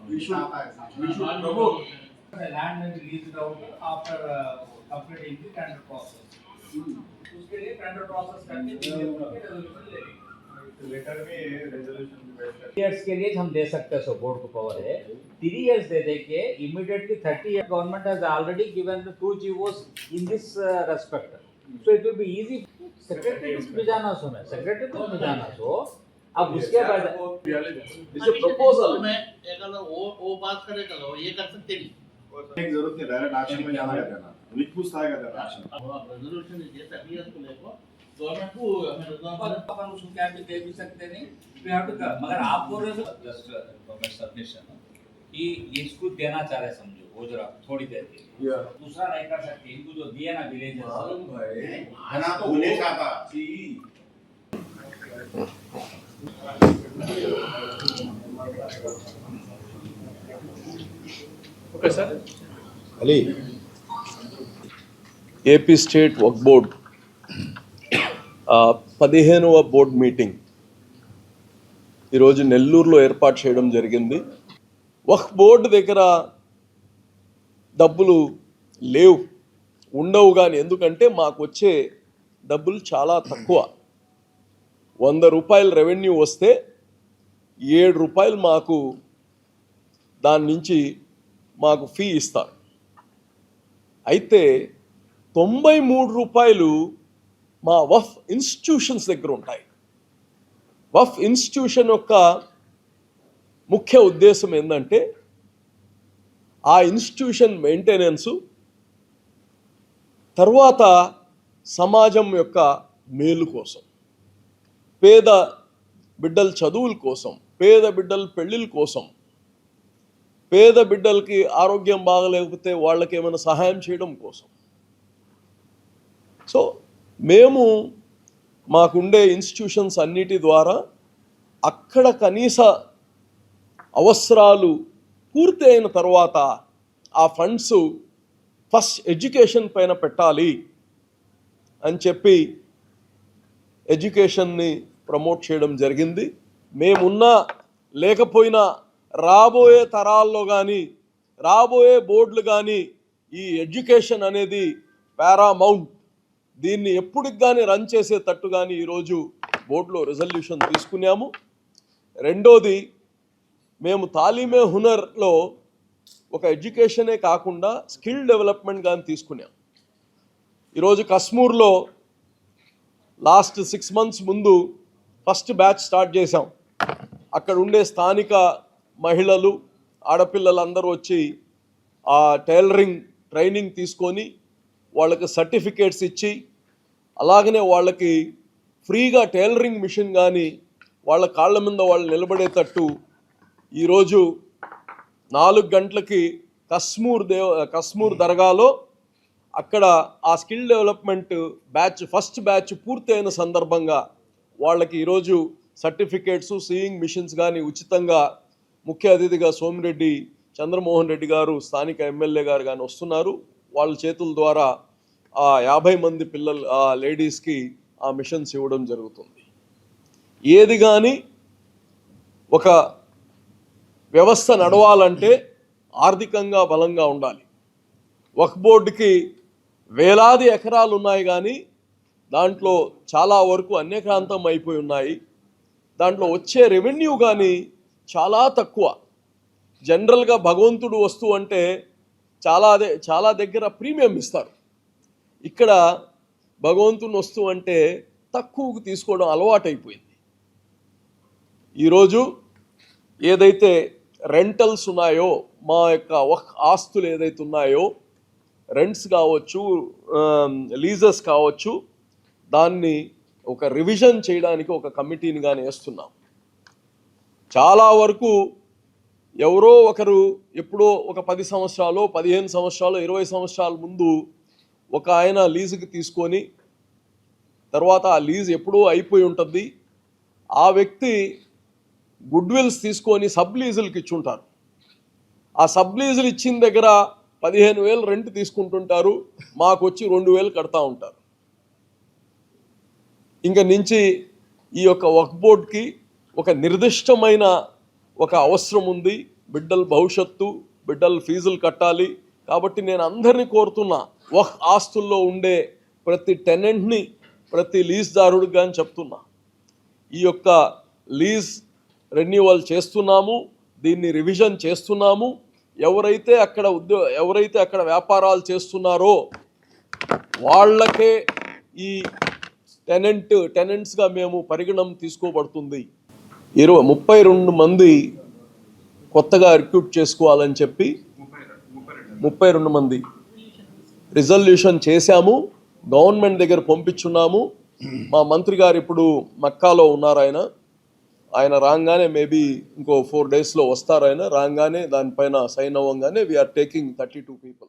We should promote. The land may be leased out after completing the tender process. उसके लिए tender process करके resolution लेंगे. Letter में resolution years के लिए हम दे सकते हैं. सो बोर्ड को पावर है 3 years दे देके immediately 30 years government has already given the 2 GOs in this respect. So it will be easy. Secretary को भी जाना सो ना secretary को भी जाना सो अब उसके बाद दिस प्रपोजल में अगर वो बात करे तो ये कर सकते नहीं. एक जरूरत नहीं डायरेक्ट एक्शन में जाना है ना विच पूछता है कहते हैं एक्शन अब रेजोल्यूशन है जैसा भी को लेको गवर्नमेंट को हमें अपन उसको क्या भी दे भी सकते नहीं वी हैव टू मगर आप बोल रहे हो जस्ट फॉर सबमिशन कि इसको देना चाह रहे समझो वो जरा थोड़ी देर के लिए दूसरा नहीं कर सकते इनको जो दिया ना विलेज भाई खाना तो होने चाहता सी okay sir Ali AP state Waqf board 15వ బోర్డ్ మీటింగ్ ఈరోజు నెల్లూరులో ఏర్పాటు చేయడం జరిగింది. వక్ఫ్ బోర్డు దగ్గర డబ్బులు లేవు ఉండవు కానీ ఎందుకంటే మాకు వచ్చే డబ్బులు చాలా తక్కువ. 100 రూపాయలు రెవెన్యూ వస్తే 7 రూపాయలు మాకు దాని నుంచి మాకు ఫీ ఇస్తారు. అయితే 93 రూపాయలు మా వఫ్ ఇన్స్టిట్యూషన్స్ దగ్గర ఉంటాయి. వఫ్ ఇన్స్టిట్యూషన్ యొక్క ముఖ్య ఉద్దేశం ఏంటంటే ఆ ఇన్స్టిట్యూషన్ మెయింటెనెన్సు తర్వాత సమాజం యొక్క మేలు కోసం, పేద బిడ్డల చదువుల కోసం, పేద బిడ్డల పెళ్ళిళ్ళ కోసం, పేద బిడ్డలకి ఆరోగ్యం బాగలేకపోతే వాళ్ళకి ఏమైనా సహాయం చేయడం కోసం. సో మేము మాకుండే ఇన్స్టిట్యూషన్స్ అన్నిటి ద్వారా అక్కడ కనీస అవసరాలు పూర్తి అయిన తర్వాత ఆ ఫండ్స్ ఫస్ట్ ఎడ్యుకేషన్ పైన పెట్టాలి అని చెప్పి ఎడ్యుకేషన్ని ప్రమోట్ చేయడం జరిగింది. మేమున్నా లేకపోయినా రాబోయే తరాల్లో కానీ రాబోయే బోర్డులు కానీ ఈ ఎడ్యుకేషన్ అనేది పారామౌంట్, దీన్ని ఎప్పటికి కానీ రన్ చేసేటట్టు కానీ ఈరోజు బోర్డులో రెజల్యూషన్ తీసుకున్నాము. రెండోది, మేము తాలీమే హునర్లో ఒక ఎడ్యుకేషనే కాకుండా స్కిల్ డెవలప్మెంట్ కానీ తీసుకున్నాం. ఈరోజు కశ్మూర్లో లాస్ట్ 6 months ముందు ఫస్ట్ బ్యాచ్ స్టార్ట్ చేసాం. అక్కడ ఉండే స్థానిక మహిళలు, ఆడపిల్లలు అందరూ వచ్చి ఆ టైలరింగ్ ట్రైనింగ్ తీసుకొని వాళ్ళకి సర్టిఫికేట్స్ ఇచ్చి, అలాగనే వాళ్ళకి ఫ్రీగా టైలరింగ్ మిషన్ కానీ వాళ్ళ కాళ్ళ మీద వాళ్ళు నిలబడేటట్టు ఈరోజు 4 గంటలకి కశ్మూర్ దర్గాలో అక్కడ ఆ skill development batch first batch పూర్తి అయిన సందర్భంగా వాళ్ళకి ఈరోజు సర్టిఫికేట్స్, సీయింగ్ మిషన్స్ కానీ ఉచితంగా ముఖ్య అతిథిగా సోమిరెడ్డి చంద్రమోహన్ రెడ్డి గారు, స్థానిక ఎమ్మెల్యే గారు కానీ వస్తున్నారు. వాళ్ళ చేతుల ద్వారా ఆ 50 మంది పిల్లలు ఆ లేడీస్కి ఆ మిషన్స్ ఇవ్వడం జరుగుతుంది. ఏది కానీ ఒక వ్యవస్థ నడవాలంటే ఆర్థికంగా బలంగా ఉండాలి. వక్ఫ్ బోర్డుకి వేలాది ఎకరాలు ఉన్నాయి కానీ దాంట్లో చాలా వరకు అన్యక్రాంతం అయిపోయి ఉన్నాయి. దాంట్లో వచ్చే రెవెన్యూ కానీ చాలా తక్కువ. జనరల్గా భగవంతుడు వస్తూ అంటే చాలా దగ్గర ప్రీమియం ఇస్తారు. ఇక్కడ భగవంతుని వస్తూ అంటే తక్కువకు తీసుకోవడం అలవాటైపోయింది. ఈరోజు ఏదైతే రెంటల్స్ ఉన్నాయో, మా యొక్క ఆస్తులు ఏదైతే ఉన్నాయో, రెంట్స్ కావచ్చు, లీజెస్ కావచ్చు, దాన్ని ఒక రివిజన్ చేయడానికి ఒక కమిటీని కానీ వేస్తున్నాం. చాలా వరకు ఎవరో ఒకరు ఎప్పుడో ఒక 10 సంవత్సరాలు, 15 సంవత్సరాలు, 20 సంవత్సరాల ముందు ఒక ఆయన లీజుకి తీసుకొని తర్వాత ఆ లీజ్ ఎప్పుడూ అయిపోయి ఉంటుంది. ఆ వ్యక్తి గుడ్ విల్స్ తీసుకొని సబ్ లీజులకి ఇచ్చుంటారు. ఆ సబ్ లీజులు ఇచ్చిన దగ్గర 15,000 రెంట్ తీసుకుంటుంటారు, మాకు వచ్చి 2,000 కడతా ఉంటారు. ఇంక నుంచి ఈ యొక్క వక్ఫ్ బోర్డ్కి ఒక నిర్దిష్టమైన ఒక అవసరం ఉంది, బిడ్డల భవిష్యత్తు, బిడ్డల ఫీజులు కట్టాలి. కాబట్టి నేను అందరినీ కోరుతున్నా, ఆస్తుల్లో ఉండే ప్రతి టెనెంట్ని, ప్రతి లీజ్దారుడికి కానీ చెప్తున్నా, ఈ యొక్క లీజ్ రెన్యువల్ చేస్తున్నాము, దీన్ని రివిజన్ చేస్తున్నాము. ఎవరైతే అక్కడ వ్యాపారాలు చేస్తున్నారో వాళ్ళకే ఈ టెనెంట్స్గా మేము పరిగణన తీసుకోబడుతుంది. 32 మంది కొత్తగా రిక్రూట్ చేసుకోవాలని చెప్పి 32 మంది రిజల్యూషన్ చేశాము, గవర్నమెంట్ దగ్గర పంపించున్నాము. మా మంత్రి గారు ఇప్పుడు మక్కాలో ఉన్నారు. ఆయన రాగానే మేబీ ఇంకో 4 daysలో వస్తారు. ఆయన రాగానే దానిపైన సైన్ అవ్వగానే వీఆర్ టేకింగ్ 32 people.